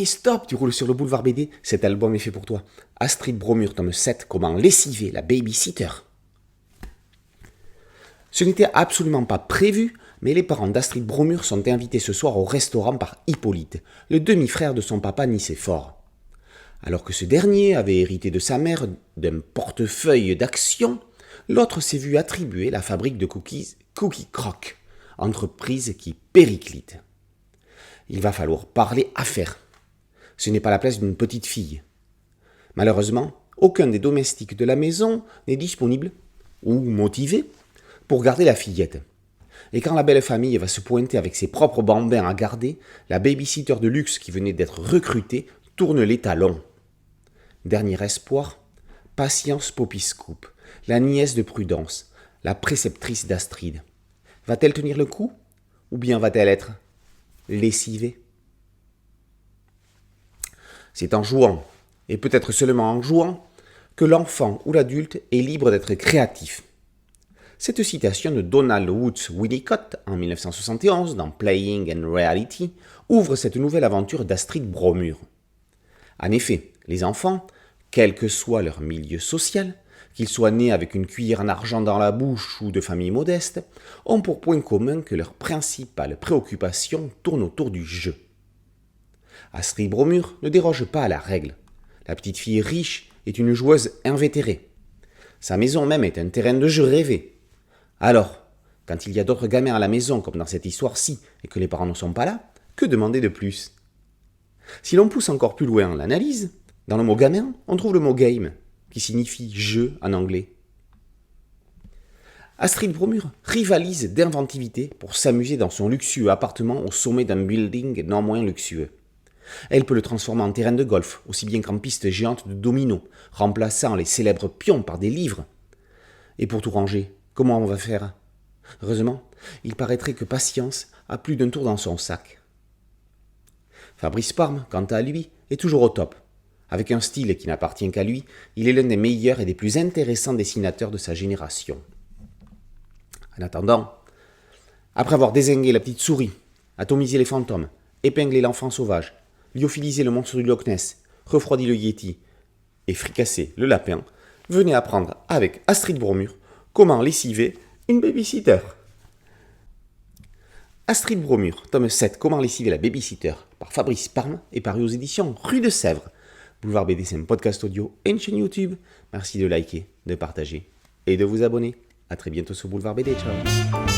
stop, tu roules sur le boulevard BD, cet album est fait pour toi. Astrid Bromure, tome 7, comment lessiver la babysitter. Ce n'était absolument pas prévu, mais les parents d'Astrid Bromure sont invités ce soir au restaurant par Hippolyte, le demi-frère de son papa Nicéphore. Alors que ce dernier avait hérité de sa mère d'un portefeuille d'actions, l'autre s'est vu attribuer la fabrique de cookies Cookie Crock, entreprise qui périclite. Il va falloir parler affaires. Ce n'est pas la place d'une petite fille. Malheureusement, aucun des domestiques de la maison n'est disponible, ou motivé, pour garder la fillette. Et quand la belle famille va se pointer avec ses propres bambins à garder, la babysitter de luxe qui venait d'être recrutée tourne les talons. Dernier espoir, Patience Poppyscoop, la nièce de Prudence, la préceptrice d'Astrid. Va-t-elle tenir le coup, ou bien va-t-elle être lessivée ? C'est en jouant, et peut-être seulement en jouant, que l'enfant ou l'adulte est libre d'être créatif. Cette citation de Donald Woods Winnicott en 1971 dans Playing and Reality ouvre cette nouvelle aventure d'Astrid Bromure. En effet, les enfants, quel que soit leur milieu social, qu'ils soient nés avec une cuillère en argent dans la bouche ou de familles modestes, ont pour point commun que leur principale préoccupation tourne autour du jeu. Astrid Bromure ne déroge pas à la règle. La petite fille riche est une joueuse invétérée. Sa maison même est un terrain de jeu rêvé. Alors, quand il y a d'autres gamins à la maison comme dans cette histoire-ci et que les parents ne sont pas là, que demander de plus ? Si l'on pousse encore plus loin l'analyse, dans le mot gamin, on trouve le mot game, qui signifie jeu en anglais. Astrid Bromure rivalise d'inventivité pour s'amuser dans son luxueux appartement au sommet d'un building non moins luxueux. Elle peut le transformer en terrain de golf, aussi bien qu'en piste géante de dominos, remplaçant les célèbres pions par des livres. Et pour tout ranger, comment on va faire ? Heureusement, il paraîtrait que Patience a plus d'un tour dans son sac. Fabrice Parme, quant à lui, est toujours au top. Avec un style qui n'appartient qu'à lui, il est l'un des meilleurs et des plus intéressants dessinateurs de sa génération. En attendant, après avoir dézingué la petite souris, atomisé les fantômes, épinglé l'enfant sauvage, lyophilisé le monstre du Loch Ness, refroidi le Yéti et fricassé le lapin, venez apprendre avec Astrid Bromure comment lessiver une babysitter. Astrid Bromure, tome 7, comment lessiver la babysitter, par Fabrice Parme et paru aux éditions Rue de Sèvres. Boulevard BD, c'est un podcast audio et une chaîne YouTube. Merci de liker, de partager et de vous abonner. A très bientôt sur Boulevard BD. Ciao.